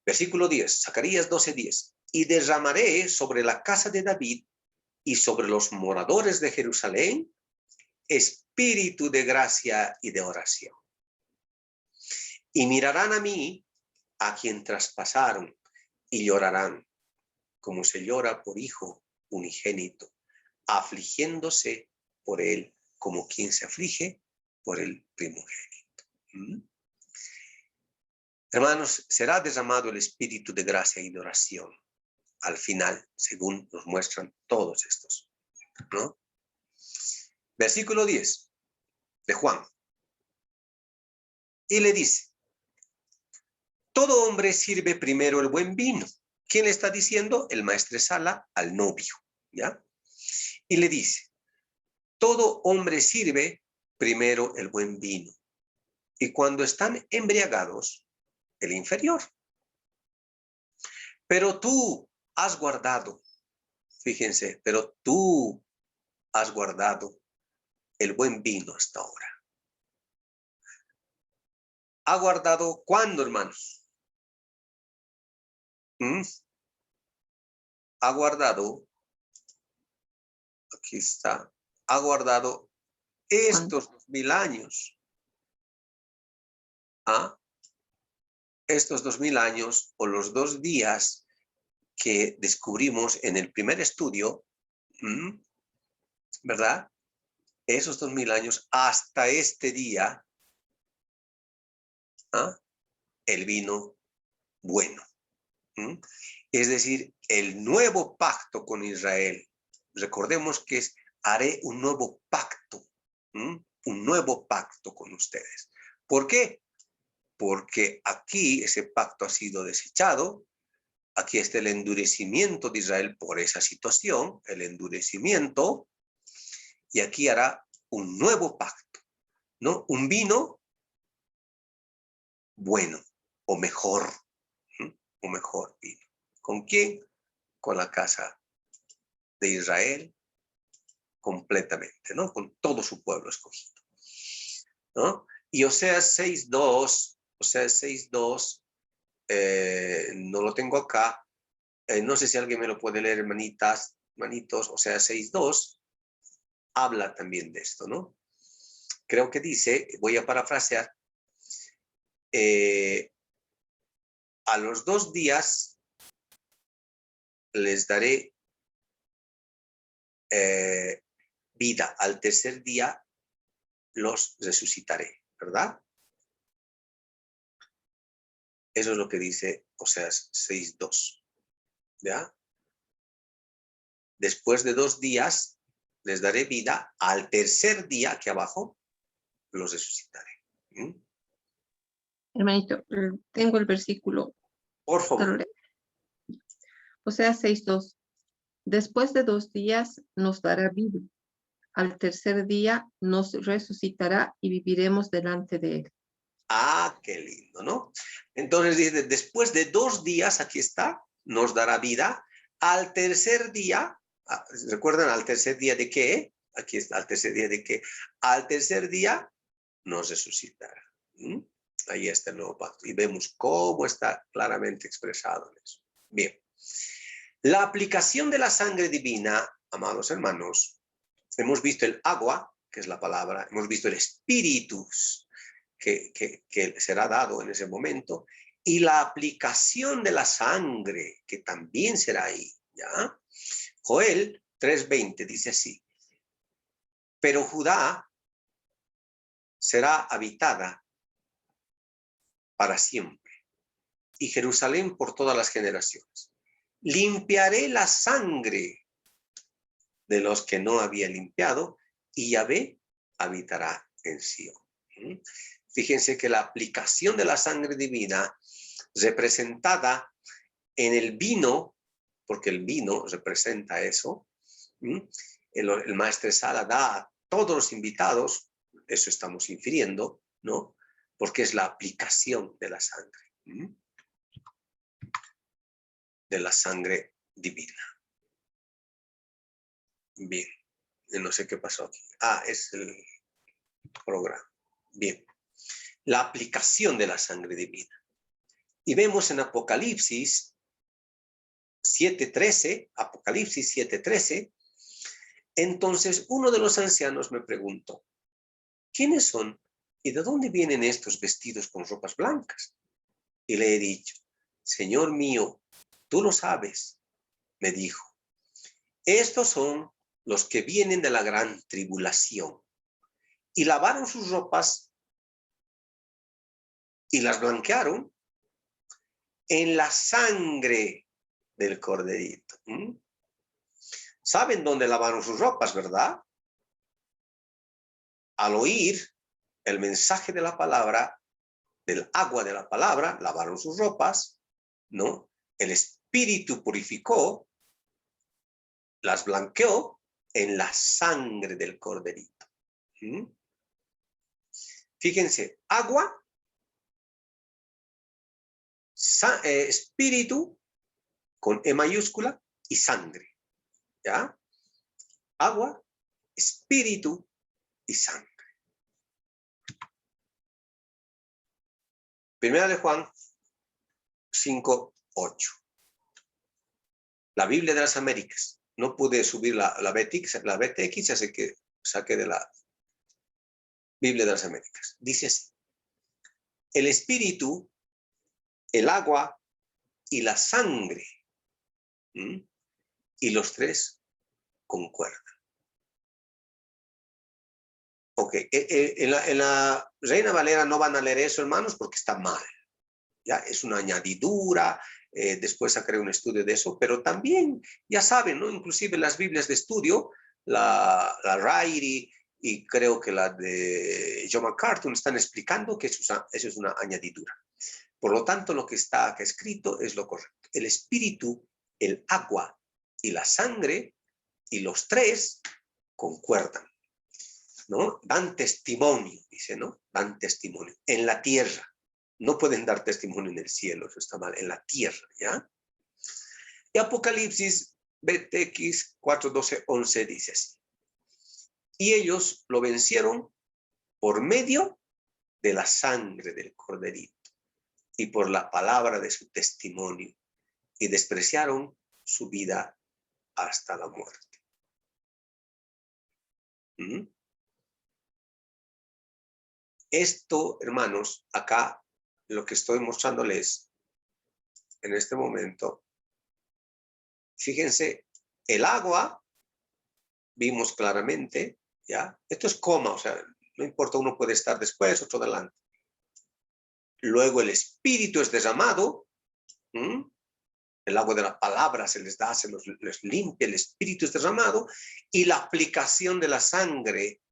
Versículo 10, Zacarías 12:10. Y derramaré sobre la casa de David y sobre los moradores de Jerusalén espíritu de gracia y de oración. Y mirarán a mí, a quien traspasaron, y llorarán, como se llora por hijo unigénito, afligiéndose por él como quien se aflige por el primogénito. Hermanos, será derramado el espíritu de gracia y de oración al final, según nos muestran todos estos, ¿no? Versículo 10 de Juan. Y le dice, todo hombre sirve primero el buen vino. ¿Quién le está diciendo? El maestresala al novio, ¿ya? Y le dice, todo hombre sirve primero el buen vino, y cuando están embriagados, el inferior. Pero tú has guardado, fíjense, pero tú has guardado el buen vino hasta ahora. ¿Ha guardado cuándo, hermanos? Ha guardado, aquí está, ha guardado estos 2000 años. ¿Ah? Estos 2000 años o los 2 días que descubrimos en el primer estudio, ¿verdad? Esos 2000 años hasta este día, ¿ah? El vino bueno. Es decir, el nuevo pacto con Israel. Recordemos que es, haré un nuevo pacto, un nuevo pacto con ustedes. ¿Por qué? Porque aquí ese pacto ha sido desechado. Aquí está el endurecimiento de Israel por esa situación, el endurecimiento, y aquí hará un nuevo pacto, ¿no? Un vino bueno o mejor vino. ¿Con quién? Con la casa de Israel completamente, ¿no? Con todo su pueblo escogido, ¿no? Y Oseas 6.2, Oseas 6.2, no lo tengo acá, no sé si alguien me lo puede leer, manitos, Oseas 6.2, habla también de esto, ¿no? Creo que dice, voy a parafrasear, a los 2 días les daré vida, al tercer día los resucitaré, ¿verdad? Eso es lo que dice Oseas 6.2, ¿ya? Después de 2 días les daré vida, al tercer día, aquí abajo, los resucitaré. Hermanito, tengo el versículo. Por favor. Oseas 6.2. Después de 2 días nos dará vida. Al tercer día nos resucitará y viviremos delante de él. Ah, qué lindo, ¿no? Entonces dice, después de 2 días, aquí está, nos dará vida. Al tercer día, ¿recuerdan al tercer día de qué? Aquí está, al tercer día de qué. Al tercer día nos resucitará. Ahí está el nuevo pacto. Y vemos cómo está claramente expresado en eso. Bien. La aplicación de la sangre divina, amados hermanos, hemos visto el agua, que es la palabra, hemos visto el espíritus, que será dado en ese momento, y la aplicación de la sangre, que también será ahí, ¿ya? Joel 3:20 dice así, pero Judá será habitada para siempre, y Jerusalén por todas las generaciones. Limpiaré la sangre de los que no había limpiado, y Yahvé habitará en Sion. Fíjense que la aplicación de la sangre divina, representada en el vino, porque el vino representa eso, el maestresala da a todos los invitados, eso estamos infiriendo, ¿no? Porque es la aplicación de la sangre, de la sangre divina. Bien, no sé qué pasó aquí. Es el programa. Bien, la aplicación de la sangre divina. Y vemos en Apocalipsis 7:13, Apocalipsis 7:13, entonces uno de los ancianos me preguntó, ¿quiénes son y de dónde vienen estos vestidos con ropas blancas? Y le he dicho, Señor mío, tú lo sabes. Me dijo, estos son los que vienen de la gran tribulación y lavaron sus ropas y las blanquearon en la sangre del corderito. ¿Saben dónde lavaron sus ropas, verdad? Al oír el mensaje de la palabra, del agua de la palabra, lavaron sus ropas, ¿no? El Espíritu purificó, las blanqueó en la sangre del corderito. ¿Mm? Fíjense, agua, espíritu con E mayúscula y sangre. ¿Ya? Agua, espíritu y sangre. Primera de Juan 5:8. La Biblia de las Américas. No pude subir la BTX, así que saqué de la Biblia de las Américas. Dice así: el espíritu, el agua y la sangre, y los tres concuerdan. Ok, en la Reina Valera no van a leer eso, hermanos, porque está mal. Ya es una añadidura, después sacaré un estudio de eso, pero también, ya saben, ¿no? Inclusive las Biblias de estudio, la Ryrie y creo que la de John MacArthur están explicando que eso es una añadidura. Por lo tanto, lo que está acá escrito es lo correcto. El espíritu, el agua y la sangre, y los tres concuerdan, ¿no? Dan testimonio, dice, ¿no? Dan testimonio en la tierra. No pueden dar testimonio en el cielo, eso está mal, en la tierra, ¿ya? Y Apocalipsis, BTX 4:12-11 dice así: y ellos lo vencieron por medio de la sangre del corderito y por la palabra de su testimonio, y despreciaron su vida hasta la muerte. ¿Mm? Esto, hermanos, acá lo que estoy mostrándoles en este momento, fíjense, el agua, vimos claramente, ¿ya? Esto es coma, o sea, no importa, uno puede estar después, otro adelante. Luego el espíritu es derramado, el agua de la palabra se les da, les limpia, el espíritu es derramado, y la aplicación de la sangre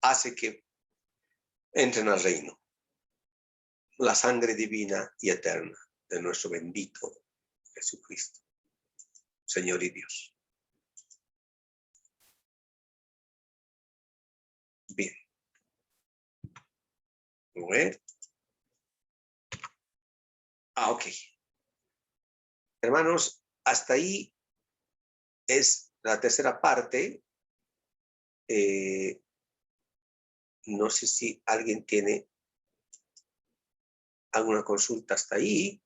hace que entren al reino. La sangre divina y eterna de nuestro bendito Jesucristo, Señor y Dios. Bien. A ver. Ok. Hermanos, hasta ahí es la tercera parte. No sé si alguien tiene alguna consulta hasta ahí.